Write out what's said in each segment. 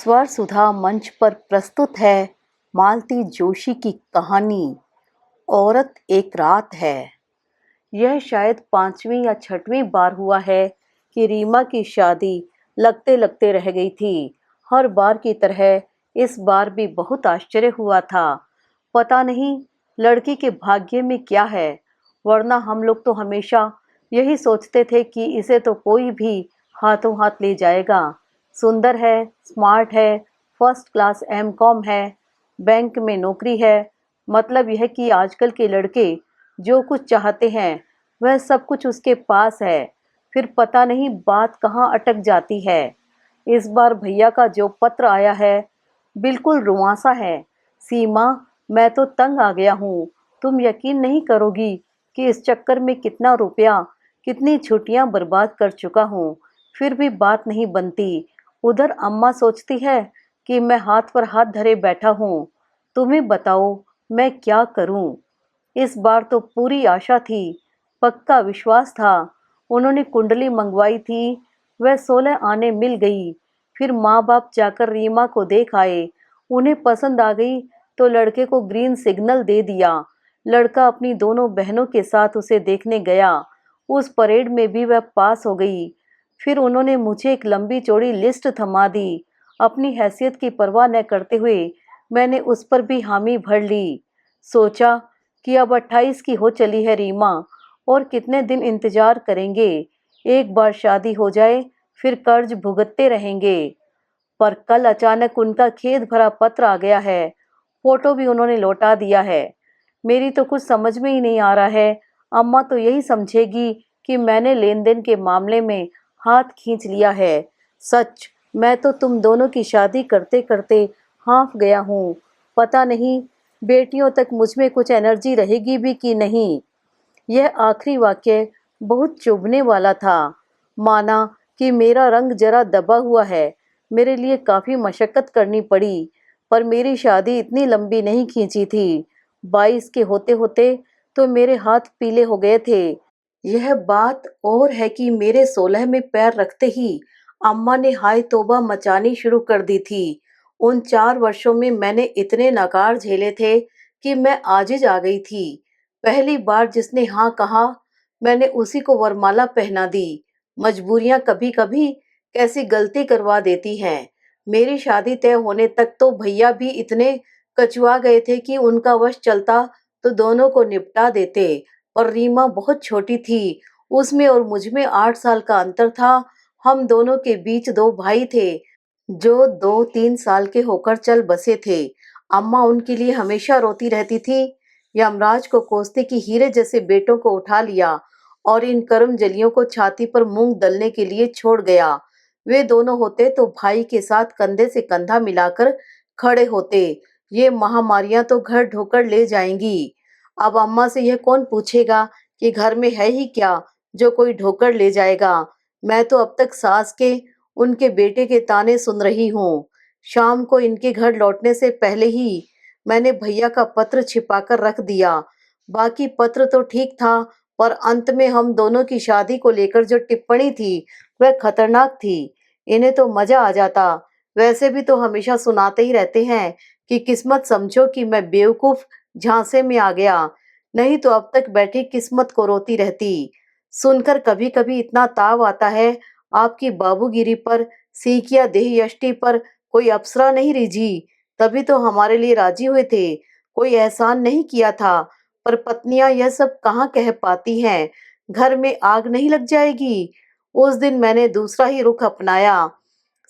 स्वर सुधा मंच पर प्रस्तुत है मालती जोशी की कहानी औरत एक रात है। यह शायद 5वीं या 6वीं बार हुआ है कि रीमा की शादी लगते लगते रह गई थी। हर बार की तरह इस बार भी बहुत आश्चर्य हुआ था। पता नहीं लड़की के भाग्य में क्या है, वरना हम लोग तो हमेशा यही सोचते थे कि इसे तो कोई भी हाथों हाथ ले जाएगा। सुंदर है, स्मार्ट है, फर्स्ट क्लास एमकॉम है, बैंक में नौकरी है। मतलब यह कि आजकल के लड़के जो कुछ चाहते हैं वह सब कुछ उसके पास है। फिर पता नहीं बात कहाँ अटक जाती है। इस बार भैया का जो पत्र आया है बिल्कुल रुआंसा है। सीमा, मैं तो तंग आ गया हूँ। तुम यकीन नहीं करोगी कि इस चक्कर में कितना रुपया, कितनी छुट्टियाँ बर्बाद कर चुका हूँ, फिर भी बात नहीं बनती। उधर अम्मा सोचती है कि मैं हाथ पर हाथ धरे बैठा हूँ। तुम्हें बताओ मैं क्या करूँ। इस बार तो पूरी आशा थी, पक्का विश्वास था। उन्होंने कुंडली मंगवाई थी, वह 16 आने मिल गई। फिर माँ बाप जाकर रीमा को देख आए, उन्हें पसंद आ गई तो लड़के को ग्रीन सिग्नल दे दिया। लड़का अपनी दोनों बहनों के साथ उसे देखने गया। उस परेड में भी वह पास हो गई। फिर उन्होंने मुझे एक लंबी चौड़ी लिस्ट थमा दी। अपनी हैसियत की परवाह न करते हुए मैंने उस पर भी हामी भर ली। सोचा कि अब 28 की हो चली है रीमा, और कितने दिन इंतजार करेंगे। एक बार शादी हो जाए फिर कर्ज भुगतते रहेंगे। पर कल अचानक उनका खेद भरा पत्र आ गया है। फोटो भी उन्होंने लौटा दिया है। मेरी तो कुछ समझ में ही नहीं आ रहा है। अम्मा तो यही समझेगी कि मैंने लेन देन के मामले में हाथ खींच लिया है। सच, मैं तो तुम दोनों की शादी करते करते हाँफ गया हूँ। पता नहीं बेटियों तक मुझ में कुछ एनर्जी रहेगी भी कि नहीं। यह आखिरी वाक्य बहुत चुभने वाला था। माना कि मेरा रंग जरा दबा हुआ है, मेरे लिए काफ़ी मशक्क़त करनी पड़ी, पर मेरी शादी इतनी लंबी नहीं खींची थी। 22 के होते होते तो मेरे हाथ पीले हो गए थे। यह बात और है कि मेरे 16 में पैर रखते ही अम्मा ने हाय तौबा मचानी शुरू कर दी थी। उन 4 वर्षों में मैंने इतने नकार झेले थे कि मैं आजिज आ गई थी। पहली बार जिसने हाँ कहा, मैंने उसी को वरमाला पहना दी। मजबूरियां कभी कभी कैसी गलती करवा देती हैं। मेरी शादी तय होने तक तो भैया भी इतने कचुआ गए थे कि उनका वश चलता तो दोनों को निपटा देते। और रीमा बहुत छोटी थी, उसमें और मुझ में 8 साल का अंतर था। हम दोनों के बीच 2 भाई थे जो 2-3 साल के होकर चल बसे थे। अम्मा उनके लिए हमेशा रोती रहती थी। यमराज को कोसते कि हीरे जैसे बेटों को उठा लिया और इन कर्म जलियों को छाती पर मूंग दलने के लिए छोड़ गया। वे दोनों होते तो भाई के साथ कंधे से कंधा मिलाकर खड़े होते। ये महामारियां तो घर ढोकर ले जाएंगी। अब अम्मा से यह कौन पूछेगा कि घर में है ही क्या जो कोई ढोकर ले जाएगा। मैं तो अब तक सास के, उनके बेटे के ताने सुन रही हूँ। शाम को इनके घर लौटने से पहले ही मैंने भैया का पत्र छिपाकर रख दिया। बाकी पत्र तो ठीक था, पर अंत में हम दोनों की शादी को लेकर जो टिप्पणी थी वह खतरनाक थी। इन्हें तो मजा आ जाता। वैसे भी तो हमेशा सुनाते ही रहते हैं कि किस्मत समझो कि मैं बेवकूफ झांसे में आ गया, नहीं तो अब तक बैठी किस्मत को रोती रहती। सुनकर कभी कभी इतना ताव आता है, आपकी बाबूगिरी पर, सीकिया देह यष्टि पर कोई अप्सरा नहीं रिझी, तभी तो हमारे लिए राजी हुए थे। कोई एहसान नहीं किया था। पर पत्नियां यह सब कहाँ कह पाती हैं। घर में आग नहीं लग जाएगी। उस दिन मैंने दूसरा ही रुख अपनाया।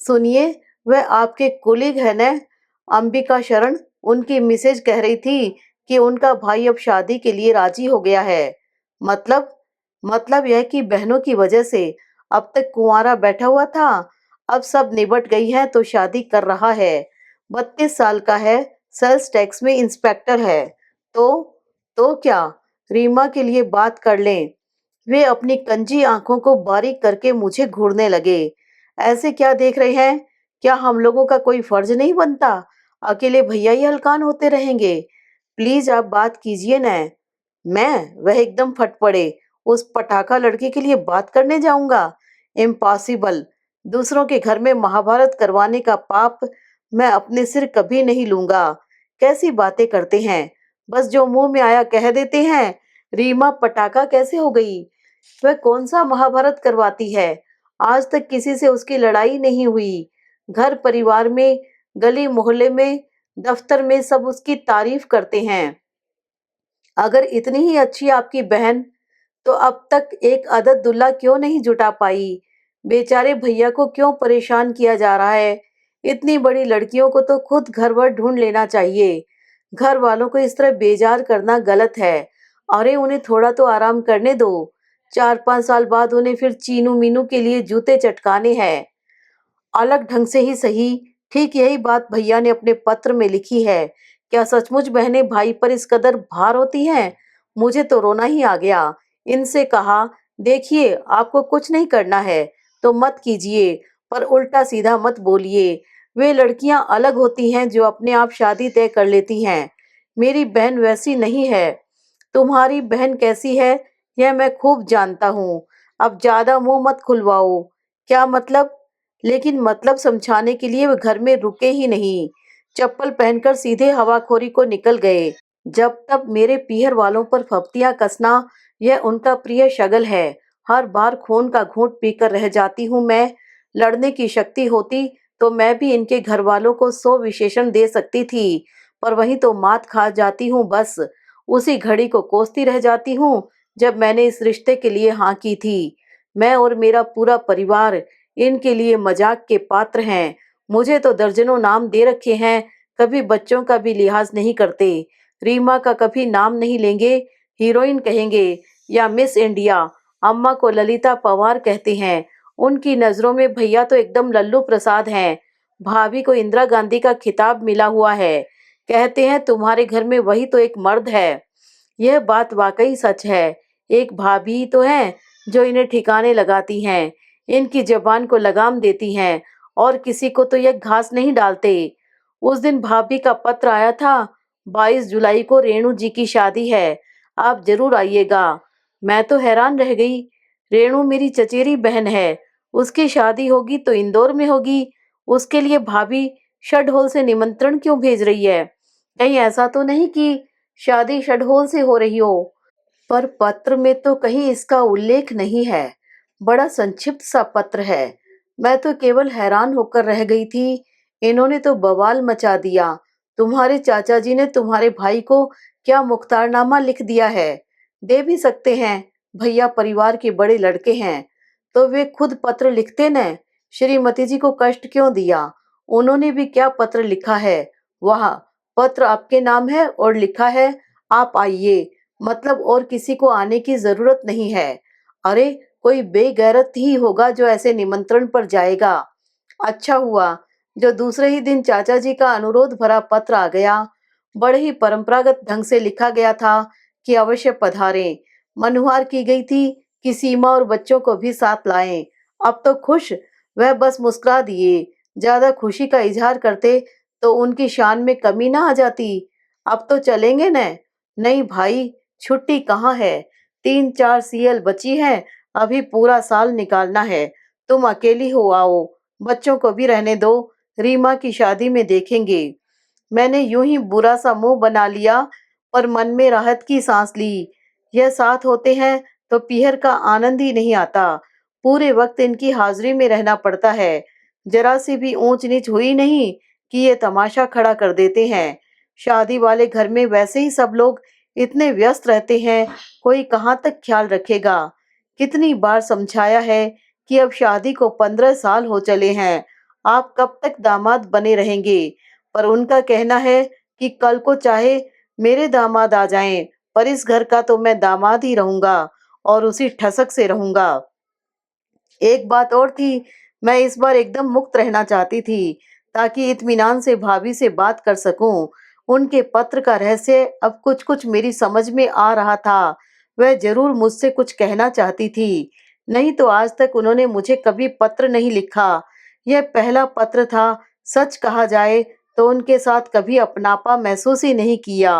सुनिए, वह आपके कुलीग है न, अंबिका शरण, उनकी मिसेज कह रही थी कि उनका भाई अब शादी के लिए राजी हो गया है। मतलब मतलब यह कि बहनों की वजह से अब तक कुंवारा बैठा हुआ था, अब सब निबट गई है तो शादी कर रहा है। 32 साल का है, सेल्स टैक्स में इंस्पेक्टर है। तो तो क्या, रीमा के लिए बात कर लें। वे अपनी कंजी आंखों को बारीक करके मुझे घूरने लगे। ऐसे क्या देख रहे हैं? क्या हम लोगों का कोई फर्ज नहीं बनता? अकेले भैया ही हलकान होते रहेंगे? प्लीज आप बात कीजिए न। वह एकदम फट पड़े। उस पटाखा लड़के के लिए बात करने जाऊंगा? इम्पॉसिबल। दूसरों के घर में महाभारत करवाने का पाप मैं अपने सिर कभी नहीं लूंगा। कैसी बातें करते हैं, बस जो मुंह में आया कह देते हैं। रीमा पटाखा कैसे हो गई? वह कौन सा महाभारत करवाती है? आज तक किसी से उसकी लड़ाई नहीं हुई। घर परिवार में, गली मोहल्ले में, दफ्तर में सब उसकी तारीफ करते हैं। अगर इतनी ही अच्छी आपकी बहन, तो अब तक एक अदद दुल्हा क्यों नहीं जुटा पाई? बेचारे भैया को क्यों परेशान किया जा रहा है? इतनी बड़ी लड़कियों को तो खुद घर वर ढूंढ लेना चाहिए। घर वालों को इस तरह बेजार करना गलत है। अरे उन्हें थोड़ा तो आराम करने दो। 4-5 साल बाद उन्हें फिर चीनू मीनू के लिए जूते चटकाने हैं। अलग ढंग से ही सही। ठीक यही बात भैया ने अपने पत्र में लिखी है। क्या सचमुच बहनें भाई पर इस कदर भार होती हैं? मुझे तो रोना ही आ गया। इनसे कहा, देखिए आपको कुछ नहीं करना है तो मत कीजिए, पर उल्टा सीधा मत बोलिए। वे लड़कियां अलग होती हैं जो अपने आप शादी तय कर लेती हैं। मेरी बहन वैसी नहीं है। तुम्हारी बहन कैसी है यह मैं खूब जानता हूँ। अब ज्यादा मुंह मत खुलवाओ। क्या मतलब? लेकिन मतलब समझाने के लिए वे घर में रुके ही नहीं। चप्पल पहनकर सीधे हवाखोरी को निकल गए। जब तक मेरे पीहर वालों पर फप्तियां कसना, यह उनका प्रिय शगल है। हर बार खून का घूंट पीकर रह जाती हूँ मैं। लड़ने की शक्ति होती तो मैं भी इनके घर वालों को 100 विशेषण दे सकती थी, पर वहीं तो मात खा जाती हूँ बस। उसी घड़ी को कोसती रह जाती हूँ जब मैंने इस रिश्ते के लिए हाँ की थी। मैं और मेरा पूरा परिवार इनके लिए मजाक के पात्र हैं। मुझे तो दर्जनों नाम दे रखे हैं, कभी बच्चों का भी लिहाज नहीं करते। रीमा का कभी नाम नहीं लेंगे, हीरोइन कहेंगे या मिस इंडिया। अम्मा को ललिता पवार कहते हैं। उनकी नजरों में भैया तो एकदम लल्लू प्रसाद हैं। भाभी को इंदिरा गांधी का खिताब मिला हुआ है। कहते हैं तुम्हारे घर में वही तो एक मर्द है। यह बात वाकई सच है। एक भाभी ही तो है जो इन्हें ठिकाने लगाती हैं, इनकी जबान को लगाम देती हैं, और किसी को तो यह घास नहीं डालते। उस दिन भाभी का पत्र आया था, 22 जुलाई को रेणु जी की शादी है, आप जरूर आइएगा। मैं तो हैरान रह गई। रेणु मेरी चचेरी बहन है, उसकी शादी होगी तो इंदौर में होगी। उसके लिए भाभी शहडोल से निमंत्रण क्यों भेज रही है? कहीं ऐसा तो नहीं कि शादी शहडोल से हो रही हो? पर पत्र में तो कहीं इसका उल्लेख नहीं है। बड़ा संक्षिप्त सा पत्र है। मैं तो केवल हैरान होकर रह गई थी। इन्होंने तो बवाल मचा दिया। तुम्हारे चाचा जी ने तुम्हारे भाई को क्या मुख्तारनामा लिख दिया है। दे भी सकते हैं, भैया परिवार के बड़े लड़के हैं, तो वे खुद पत्र लिखते न। श्रीमती जी को कष्ट क्यों दिया? उन्होंने भी क्या पत्र लिखा है। वाह, पत्र आपके नाम है और लिखा है आप आइए, मतलब और किसी को आने की जरूरत नहीं है। अरे कोई बेगैरत ही होगा जो ऐसे निमंत्रण पर जाएगा। अच्छा हुआ जो दूसरे ही दिन चाचा जी का अनुरोध भरा पत्र आ गया। बड़े ही परंपरागत ढंग से लिखा गया था कि अवश्य पधारें। मनुहार की गई थी कि सीमा और बच्चों को भी साथ लाएं। अब तो खुश, वह बस मुस्कुरा दिए। ज्यादा खुशी का इजहार करते तो उनकी शान में कमी ना आ जाती। अब तो चलेंगे न? नहीं भाई, छुट्टी कहाँ है? 3-4 सीएल बची है, अभी पूरा साल निकालना है। तुम अकेली हो, आओ, बच्चों को भी रहने दो, रीमा की शादी में देखेंगे। मैंने यूं ही बुरा सा मुंह बना लिया, पर मन में राहत की सांस ली। यह साथ होते हैं तो पीहर का आनंद ही नहीं आता। पूरे वक्त इनकी हाजिरी में रहना पड़ता है। जरा सी भी ऊंच नीच हुई नहीं कि ये तमाशा खड़ा कर देते हैं। शादी वाले घर में वैसे ही सब लोग इतने व्यस्त रहते हैं, कोई कहाँ तक ख्याल रखेगा। कितनी बार समझाया है कि अब शादी को 15 साल हो चले हैं, आप कब तक दामाद बने रहेंगे, पर उनका कहना है कि कल को चाहे मेरे दामाद आ जाएं, पर इस घर का तो मैं दामाद ही रहूंगा और उसी ठसक से रहूंगा। एक बात और थी, मैं इस बार एकदम मुक्त रहना चाहती थी ताकि इत्मीनान से भाभी से बात कर सकूं। उनके पत्र का रहस्य अब कुछ कुछ मेरी समझ में आ रहा था। वह जरूर मुझसे कुछ कहना चाहती थी, नहीं तो आज तक उन्होंने मुझे कभी पत्र नहीं लिखा। यह पहला पत्र था। सच कहा जाए तो उनके साथ कभी अपनापा महसूस ही नहीं किया।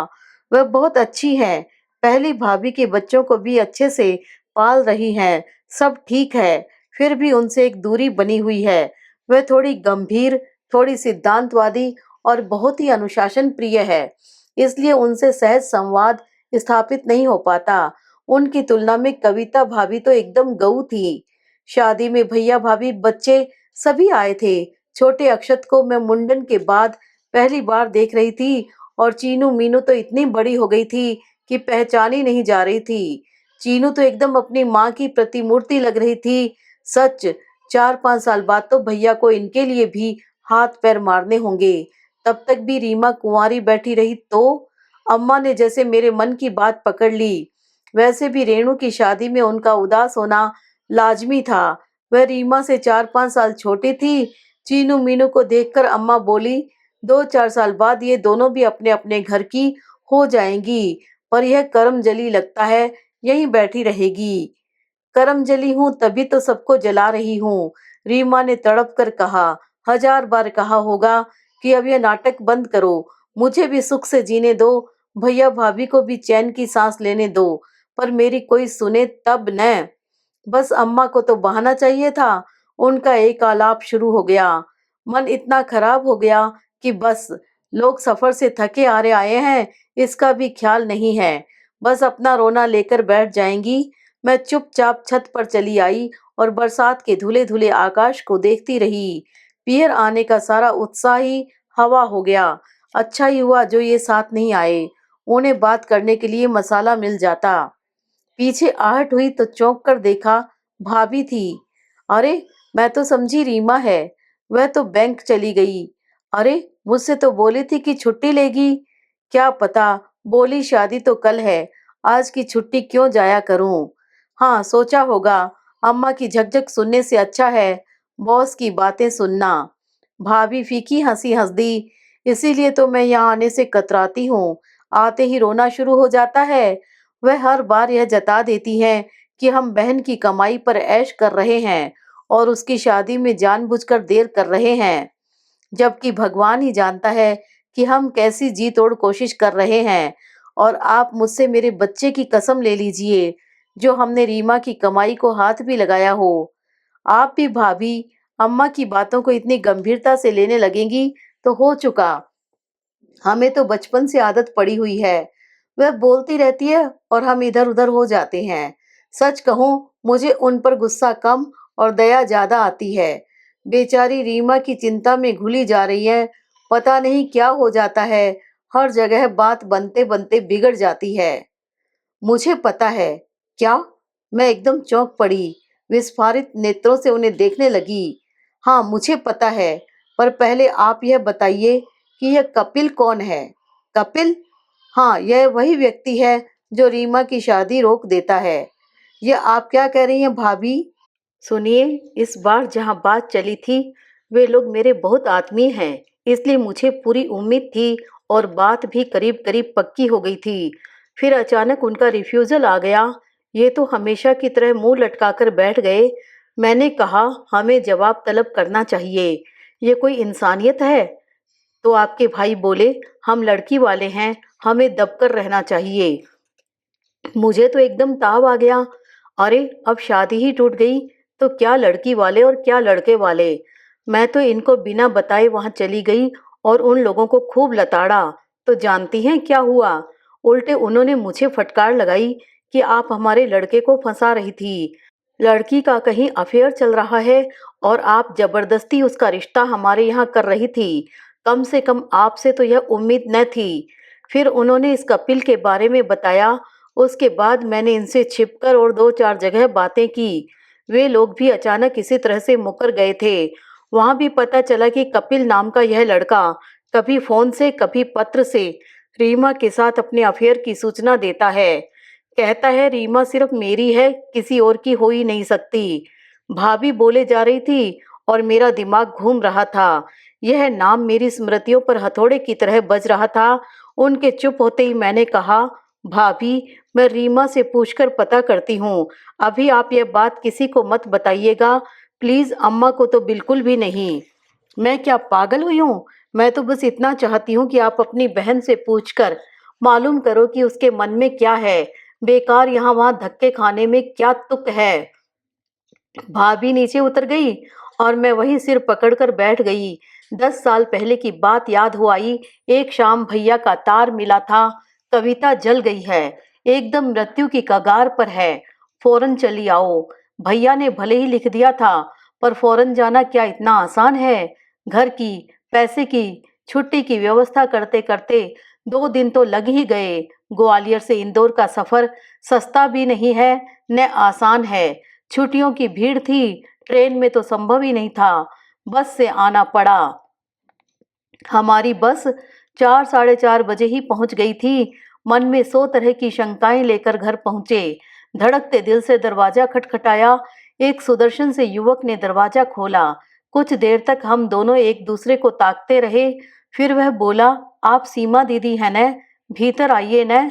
वह बहुत अच्छी हैं, पहली भाभी के बच्चों को भी अच्छे से पाल रही हैं, सब ठीक है। फिर भी उनसे एक दूरी बनी हुई है। वह थोड़ी गंभीर, थोड़ी सिद्धांतवादी और बहुत ही अनुशासन प्रिय है। इसलिए उनसे सहज संवाद स्थापित नहीं हो पाता। उनकी तुलना में कविता भाभी तो एकदम गऊ थी। शादी में भैया भाभी बच्चे सभी आए थे। छोटे अक्षत को मैं मुंडन के बाद पहली बार देख रही थी और चीनू मीनू तो इतनी बड़ी हो गई थी कि पहचानी नहीं जा रही थी। चीनू तो एकदम अपनी माँ की प्रतिमूर्ति लग रही थी। सच, 4-5 साल बाद तो भैया को इनके लिए भी हाथ पैर मारने होंगे। तब तक भी रीमा कुंवारी बैठी रही तो। अम्मा ने जैसे मेरे मन की बात पकड़ ली। वैसे भी रेणु की शादी में उनका उदास होना लाजमी था। वह रीमा से 4-5 साल छोटी थी। चीनू मीनू को देखकर अम्मा बोली, 2-4 साल बाद ये दोनों भी अपने अपने घर की हो जाएंगी, पर यह करमजली लगता है यहीं बैठी रहेगी। करमजली हूँ तभी तो सबको जला रही हूँ, रीमा ने तड़प कर कहा। 1000 बार कहा होगा कि अब यह नाटक बंद करो, मुझे भी सुख से जीने दो, भैया भाभी को भी चैन की सांस लेने दो, पर मेरी कोई सुने तब न। बस अम्मा को तो बहाना चाहिए था। उनका एक आलाप शुरू हो गया। मन इतना खराब हो गया कि बस, लोग सफर से थके हारे आए हैं, इसका भी ख्याल नहीं है। बस अपना रोना लेकर बैठ जाएंगी। मैं चुपचाप छत पर चली आई और बरसात के धुले धुले आकाश को देखती रही। पियर आने का सारा उत्साह ही हवा हो गया। अच्छा ही हुआ जो ये साथ नहीं आए, उन्हें बात करने के लिए मसाला मिल जाता। पीछे आहट हुई तो चौंक कर देखा, भाभी थी। अरे, मैं तो समझी रीमा है। वह तो बैंक चली गई। अरे, मुझसे तो बोली थी कि छुट्टी लेगी। क्या पता, बोली शादी तो कल है, आज की छुट्टी क्यों जाया करूं। हाँ, सोचा होगा, अम्मा की झकझक सुनने से अच्छा है बॉस की बातें सुनना। भाभी फीकी हंसी हंस दी। इसीलिए तो मैं यहाँ आने से कतराती हूँ। आते ही रोना शुरू हो जाता है। वह हर बार यह जता देती हैं कि हम बहन की कमाई पर ऐश कर रहे हैं और उसकी शादी में जानबूझकर देर कर रहे हैं, जबकि भगवान ही जानता है कि हम कैसी जी तोड़ कोशिश कर रहे हैं। और आप मुझसे मेरे बच्चे की कसम ले लीजिए, जो हमने रीमा की कमाई को हाथ भी लगाया हो। आप भी भाभी अम्मा की बातों को इतनी गंभीरता से लेने लगेंगी तो हो चुका। हमें तो बचपन से आदत पड़ी हुई है। वह बोलती रहती है और हम इधर-उधर हो जाते हैं। सच कहूँ, मुझे उन पर गुस्सा कम और दया ज़्यादा आती है। बेचारी रीमा की चिंता में घुली जा रही है। पता नहीं क्या हो जाता है, हर जगह बात बनते-बनते बिगड़ जाती है। मुझे पता है। क्या? मैं एकदम चौंक पड़ी, विस्फारित नेत्रों से उन्हें देखने लगी। हाँ, मुझे पता है, पर पहले आप यह बताइए कि यह कपिल कौन है? कपिल? हाँ, यह वही व्यक्ति है जो रीमा की शादी रोक देता है। यह आप क्या कह रही हैं भाभी? सुनिए, इस बार जहाँ बात चली थी, वे लोग मेरे बहुत आत्मीय हैं, इसलिए मुझे पूरी उम्मीद थी और बात भी करीब-करीब पक्की हो गई थी। फिर अचानक उनका रिफ्यूज़ल आ गया। ये तो हमेशा की तरह मुँह लटकाकर बैठ गए। मैंने कहा, हमें जवाब तलब करना चाहिए। ये कोई इंसानियत है? तो आपके भाई बोले, हम लड़की वाले हैं, हमें दबकर रहना चाहिए। मुझे तो एकदम ताव आ गया। अरे, अब शादी ही टूट गई तो क्या लड़की वाले और क्या लड़के वाले। मैं तो इनको बिना बताए वहां चली गई और उन लोगों को खूब लताड़ा। तो जानती हैं क्या हुआ? उल्टे उन्होंने मुझे फटकार लगाई कि आप हमारे लड़के को फंसा रही थी, लड़की का कहीं अफेयर चल रहा है और आप जबरदस्ती उसका रिश्ता हमारे यहाँ कर रही थी। कम से कम आपसे तो यह उम्मीद न थी। फिर उन्होंने इस कपिल के बारे में बताया। उसके बाद मैंने इनसे छिपकर और 2-4 जगह बातें की। वे लोग भी अचानक इसी तरह से मुकर गए थे। वहां भी पता चला कि कपिल नाम का यह लड़का कभी फोन से कभी पत्र से रीमा के साथ अपने अफेयर की सूचना देता है। कहता है रीमा सिर्फ मेरी है, किसी और की हो ही नहीं सकती। भाभी बोले जा रही थी और मेरा दिमाग घूम रहा था। यह नाम मेरी स्मृतियों पर हथौड़े की तरह बज रहा था। उनके चुप होते ही मैंने कहा, भाभी, मैं रीमा से पूछकर पता करती हूँ। अभी आप यह बात किसी को मत बताइएगा, प्लीज। अम्मा को तो बिल्कुल भी नहीं। मैं क्या पागल हुई हूँ? मैं तो बस इतना चाहती हूँ कि आप अपनी बहन से पूछकर मालूम करो कि उसके मन में क्या है। बेकार यहाँ वहाँ धक्के खाने में क्या तुक है। भाभी नीचे उतर गई और मैं वहीं सिर पकड़कर बैठ गई। 10 साल पहले की बात याद हो आई। एक शाम भैया का तार मिला था। कविता जल गई है, एकदम मृत्यु की कगार पर है, फौरन चली आओ। भैया ने भले ही लिख दिया था, पर फौरन जाना क्या इतना आसान है? घर की, पैसे की, छुट्टी की व्यवस्था करते करते 2 दिन तो लग ही गए। ग्वालियर से इंदौर का सफर सस्ता भी नहीं है, न आसान है। छुट्टियों की भीड़ थी, ट्रेन में तो संभव ही नहीं था, बस से आना पड़ा। हमारी बस 4 साढ़े 4 बजे ही पहुंच गई थी। मन में 100 तरह की शंकाएं लेकर घर पहुंचे। धड़कते दिल से दरवाजा खटखटाया। एक सुदर्शन से युवक ने दरवाजा खोला। कुछ देर तक हम दोनों एक दूसरे को ताकते रहे। फिर वह बोला, आप सीमा दीदी हैं न? भीतर आइए न।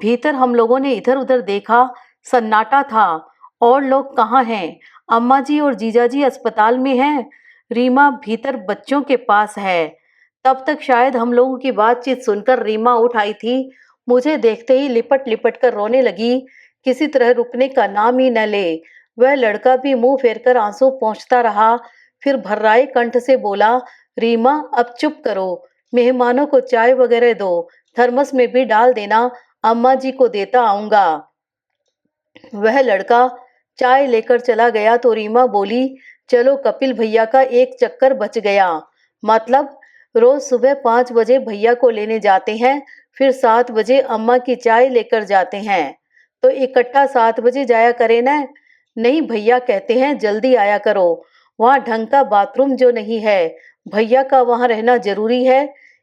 भीतर हम लोगों ने इधर उधर देखा, सन्नाटा था। और लोग कहाँ हैं? अम्मा जी और जीजा जी अस्पताल में हैं, रीमा भीतर बच्चों के पास है। तब तक शायद हम लोगों की बातचीत सुनकर रीमा उठ आई थी। मुझे देखते ही लिपट लिपट कर रोने लगी, किसी तरह रुकने का नाम ही न ले। वह लड़का भी मुंह फेरकर आंसू पोंछता रहा। फिर भर्राए कंठ से बोला, रीमा अब चुप करो, मेहमानों को चाय वगैरह दो, थर्मस में भी डाल देना, अम्मा जी को देता आऊंगा। वह लड़का चाय लेकर चला गया तो रीमा बोली, चलो कपिल भैया का एक चक्कर बच गया। मतलब? रोज सुबह 5 बजे भैया को लेने जाते हैं, फिर 7 बजे अम्मा की चाय लेकर जाते हैं। तो इकट्ठा 7 बजे जाया करे ना? नहीं, भैया कहते हैं जल्दी आया करो, वहाँ ढंग का बाथरूम जो नहीं है, भैया का वहाँ रहना जरूरी है।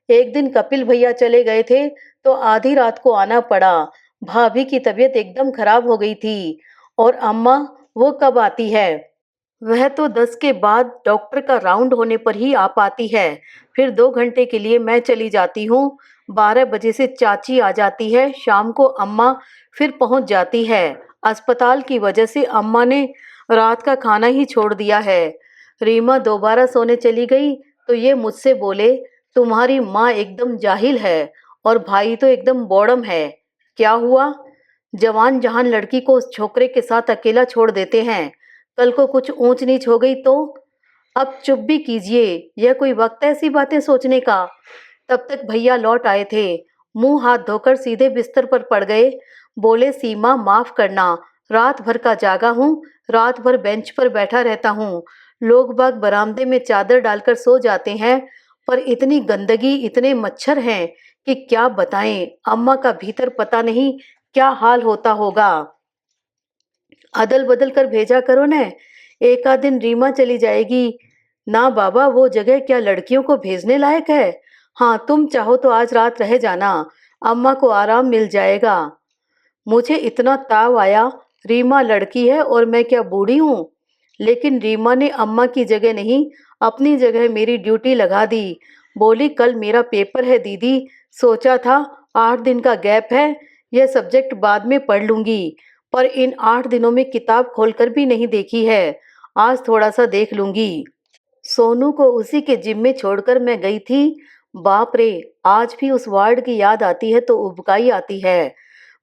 एक दिन कपिल भैया चले गए थे तो आधी रात को आना पड़ा। भाभी की तबीयत एकदम खराब हो गई थी। और अम्मा, वो कब आती है? वह तो 10 के बाद डॉक्टर का राउंड होने पर ही आ पाती है। फिर 2 घंटे के लिए मैं चली जाती हूँ। 12 बजे से चाची आ जाती है, शाम को अम्मा फिर पहुंच जाती है। अस्पताल की वजह से अम्मा ने रात का खाना ही छोड़ दिया है। रीमा दोबारा सोने चली गई तो ये मुझसे बोले, तुम्हारी माँ एकदम जाहिल है और भाई तो एकदम बौड़म है। क्या हुआ? जवान जहान लड़की को उस छोकरे के साथ अकेला छोड़ देते हैं, कल को कुछ ऊंच नीच हो गई तो? अब चुप भी कीजिए, यह कोई वक्त है ऐसी बातें सोचने का? तब तक भैया लौट आए थे। मुंह हाथ धोकर सीधे बिस्तर पर पड़ गए। बोले, सीमा माफ करना, रात भर का जागा हूँ, रात भर बेंच पर बैठा रहता हूँ। लोग बाग बरामदे में चादर डालकर सो जाते हैं, पर इतनी गंदगी, इतने मच्छर हैं कि क्या बताएं। अम्मा का भीतर पता नहीं क्या हाल होता होगा। अदल बदल कर भेजा करो न, एक आध दिन रीमा चली जाएगी। ना बाबा, वो जगह क्या लड़कियों को भेजने लायक है? हाँ, तुम चाहो तो आज रात रह जाना, अम्मा को आराम मिल जाएगा। मुझे इतना ताव आया, रीमा लड़की है और मैं क्या बूढ़ी हूँ? लेकिन रीमा ने अम्मा की जगह नहीं, अपनी जगह मेरी ड्यूटी लगा दी। बोली, कल मेरा पेपर है दीदी, सोचा था 8 दिन का गैप है, यह सब्जेक्ट बाद में पढ़ लूंगी, पर इन 8 दिनों में किताब खोलकर भी नहीं देखी है, आज थोड़ा सा देख लूंगी। सोनू को उसी के जिम में छोड़कर मैं गई थी। बाप रे, आज भी उस वार्ड की याद आती है तो उबकाई आती है।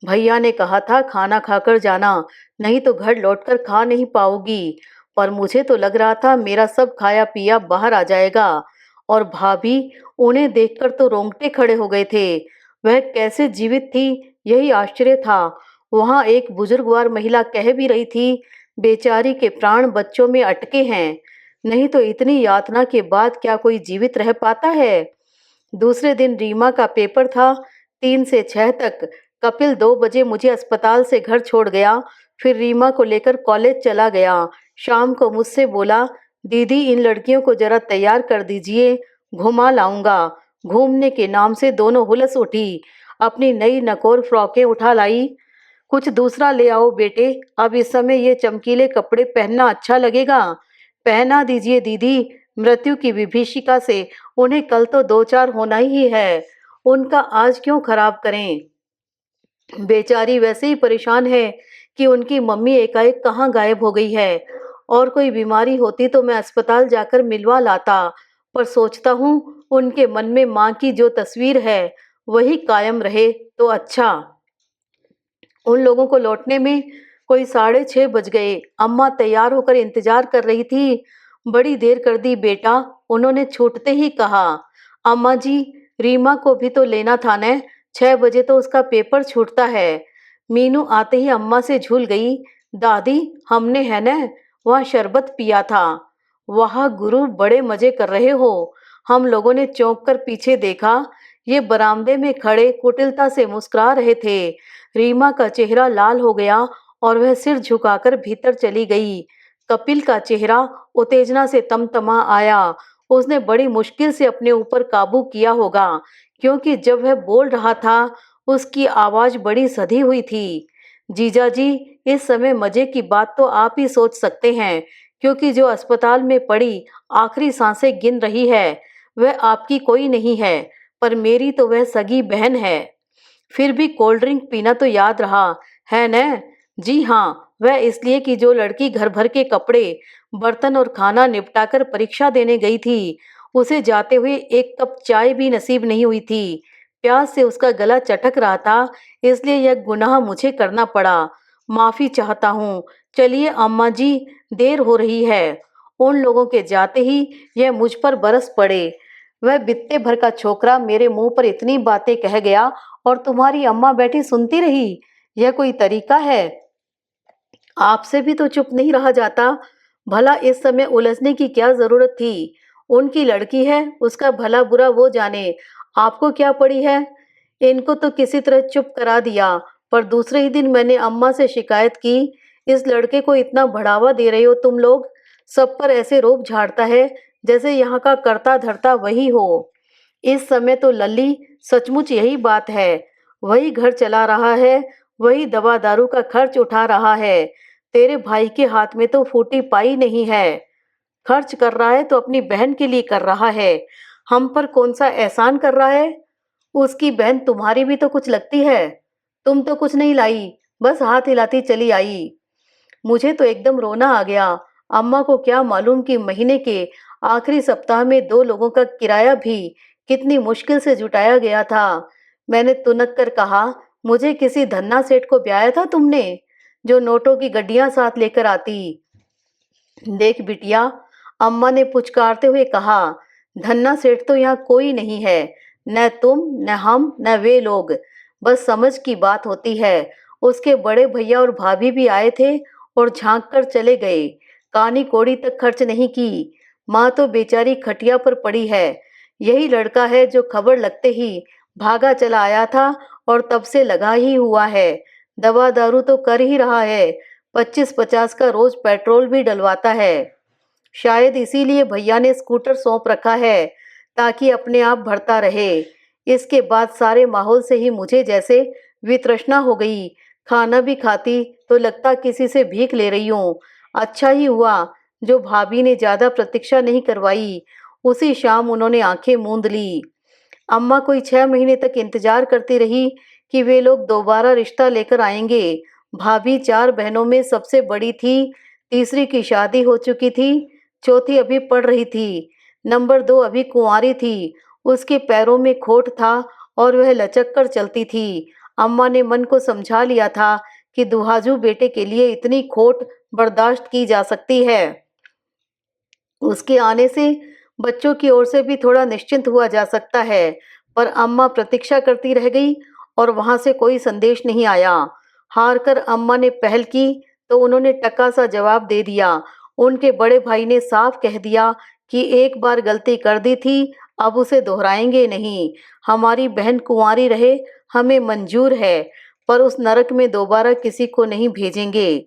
भैया ने कहा था खाना खाकर जाना, नहीं तो घर लौटकर खा नहीं पाओगी, पर मुझे तो लग रहा था मेरा सब खाया पिया बाहर आ जाएगा। और भाभी, उन्हें देखकर तो रोंगटे खड़े हो गए थे। वह कैसे जीवित थी, यही आश्चर्य था। वहां एक बुजुर्गवार महिला कह भी रही थी, बेचारी के प्राण बच्चों में अटके हैं, नहीं तो इतनी यातना के बाद क्या कोई जीवित रह पाता है? दूसरे दिन रीमा का पेपर था, 3 से 6 तक। कपिल 2 बजे मुझे अस्पताल से घर छोड़ गया, फिर रीमा को लेकर कॉलेज चला गया। शाम को मुझसे बोला, दीदी इन लड़कियों को जरा तैयार कर दीजिए, घुमा लाऊंगा। घूमने के नाम से दोनों हुलस उठी, अपनी नई नकोर फ्रॉकें उठा लाई। कुछ दूसरा ले आओ बेटे, अब इस समय ये चमकीले कपड़े पहनना अच्छा लगेगा। पहना दीजिए दीदी, मृत्यु की विभीषिका से उन्हें कल तो 2 4 होना ही है, उनका आज क्यों खराब करें? बेचारी वैसे ही परेशान है कि उनकी मम्मी एकाएक कहाँ गायब हो गई है। और कोई बीमारी होती तो मैं अस्पताल जाकर मिलवा लाता, पर सोचता हूँ उनके मन में माँ की जो तस्वीर है वही कायम रहे तो अच्छा। उन लोगों को लौटने में कोई 6:30 बज गए। अम्मा तैयार होकर इंतजार कर रही थी। बड़ी देर कर दी बेटा, उन्होंने छूटते ही कहा। अम्मा जी, रीमा को भी तो लेना था न, 6 बजे तो उसका पेपर छूटता है। मीनू आते ही अम्मा से झूल गई। दादी, हमने है न वहाँ शरबत पिया था। वाह गुरु, बड़े मजे कर रहे हो। हम लोगों ने चौंक कर पीछे देखा। ये बरामदे में खड़े कुटिलता से मुस्कुरा रहे थे। रीमा का चेहरा लाल हो गया और वह सिर झुकाकर भीतर चली गई। कपिल का चेहरा उत्तेजना से तमतमा आया। उसने बड़ी मुश्किल से अपने ऊपर काबू किया होगा, क्योंकि जब वह बोल रहा था उसकी आवाज बड़ी सधी हुई थी। जीजा जी, इस समय मजे की बात तो आप ही सोच सकते हैं, क्योंकि जो अस्पताल में पड़ी आखिरी सांसें गिन रही है वह आपकी कोई नहीं है, पर मेरी तो वह सगी बहन है। फिर भी कोल्ड ड्रिंक पीना तो याद रहा है न? जी हाँ, वह इसलिए कि जो लड़की घर भर के कपड़े, बर्तन और खाना निपटाकर परीक्षा देने गई थी, उसे जाते हुए एक कप चाय भी नसीब नहीं हुई थी। प्यास से उसका गला चटक रहा था, इसलिए यह गुनाह मुझे करना पड़ा। माफी चाहता हूँ। चलिए अम्मा जी, देर हो रही है। उन लोगों के जाते ही यह मुझ पर बरस पड़े। वह बित्ते भर का छोकरा मेरे मुंह पर इतनी बातें कह गया और तुम्हारी अम्मा बैठी सुनती रही। यह कोई तरीका है? आपसे भी तो चुप नहीं रहा जाता। भला इस समय उलझने की क्या जरूरत थी? उनकी लड़की है, उसका भला बुरा वो जाने, आपको क्या पड़ी है? इनको तो किसी तरह चुप करा दिया, पर दूसरे ही दिन मैंने अम्मा से शिकायत की। इस लड़के को इतना बढ़ावा दे रहे हो तुम लोग, सब पर ऐसे रोब झाड़ता है जैसे यहाँ का कर्ता धर्ता वही हो। इस समय तो लल्ली सचमुच यही बात है। वही घर चला रहा है, वही दवा दारू का खर्च उठा रहा है। तेरे भाई के हाथ में तो फूटी पाई नहीं है। खर्च कर रहा है तो अपनी बहन के लिए कर रहा है। हम पर कौन सा एहसान कर रहा है? उसकी बहन तुम्हारी भी तो कुछ लगती है। तुम तो कुछ नहीं लाई, बस हाथ हिलाती चली आई। मुझे तो एकदम रोना आ गया। अम्मा को क्या मालूम कि महीने के आखिरी सप्ताह में 2 लोगों का किराया भी कितनी मुश्किल से जुटाया गया था। मैंने तुनक कर कहा, मुझे किसी धन्ना सेठ को ब्याया था तुमने, जो नोटों की गड्डियां साथ लेकर आती। देख बिटिया, अम्मा ने पुचकारते हुए कहा, धन्ना सेठ तो यहाँ कोई नहीं है। न तुम, न हम, न वे लोग। बस समझ की बात होती है। उसके बड़े भैया और भाभी भी आए थे और झांक कर चले गए। कानी कौड़ी तक खर्च नहीं की। माँ तो बेचारी खटिया पर पड़ी है। यही लड़का है जो खबर लगते ही भागा चला आया था और तब से लगा ही हुआ है। दवा दारू तो कर ही रहा है। 25-50 का रोज पेट्रोल भी डलवाता है। शायद इसीलिए भैया ने स्कूटर सौंप रखा है, ताकि अपने आप भरता रहे। इसके बाद सारे माहौल से ही मुझे जैसे वितृष्णा हो गई। खाना भी खाती तो लगता किसी से भीख ले रही हूँ। अच्छा ही हुआ जो भाभी ने ज्यादा प्रतीक्षा नहीं करवाई। उसी शाम उन्होंने आंखें मूंद ली। अम्मा कोई 6 महीने तक इंतजार करती रही कि वे लोग दोबारा रिश्ता लेकर आएंगे। भाभी 4 बहनों में सबसे बड़ी थी। तीसरी की शादी हो चुकी थी, चौथी अभी पढ़ रही थी, नंबर 2 अभी कुंवारी थी। उसके पैरों में खोट था और वह लचक कर चलती थी। अम्मा ने मन को समझा लिया था कि दुहाजू बेटे के लिए इतनी खोट बर्दाश्त की जा सकती है। उसके आने से बच्चों की ओर से भी थोड़ा निश्चिंत हुआ जा सकता है। पर अम्मा प्रतीक्षा करती रह गई और वहां से कोई संदेश नहीं आया। हार कर अम्मा ने पहल की तो उन्होंने टका सा जवाब दे दिया। उनके बड़े भाई ने साफ कह दिया कि एक बार गलती कर दी थी, अब उसे दोहराएंगे नहीं। हमारी बहन कुंवारी रहे, हमें मंजूर है, पर उस नरक में दोबारा किसी को नहीं भेजेंगे।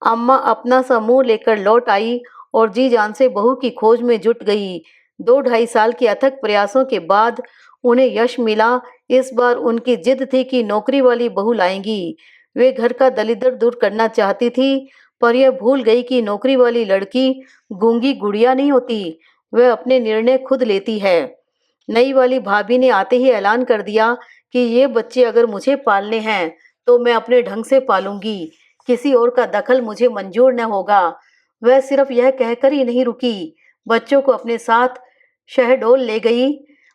अम्मा अपना सा मुंह लेकर लौट आई और जी जान से बहू की खोज में जुट गई। 2-2.5 साल के अथक प्रयासों के बाद उन्हें यश मिला। इस बार उनकी जिद थी कि नौकरी वाली बहू लाएंगी। वे घर का दलिद्र दूर करना चाहती थी, पर यह भूल गई कि नौकरी वाली लड़की गूंगी गुड़िया नहीं होती, वह अपने निर्णय खुद लेती है। नई वाली भाभी ने आते ही ऐलान कर दिया कि ये बच्चे अगर मुझे पालने हैं तो मैं अपने ढंग से पालूंगी, किसी और का दखल मुझे मंजूर न होगा। वह सिर्फ यह कहकर ही नहीं रुकी, बच्चों को अपने साथ शहडोल ले गई।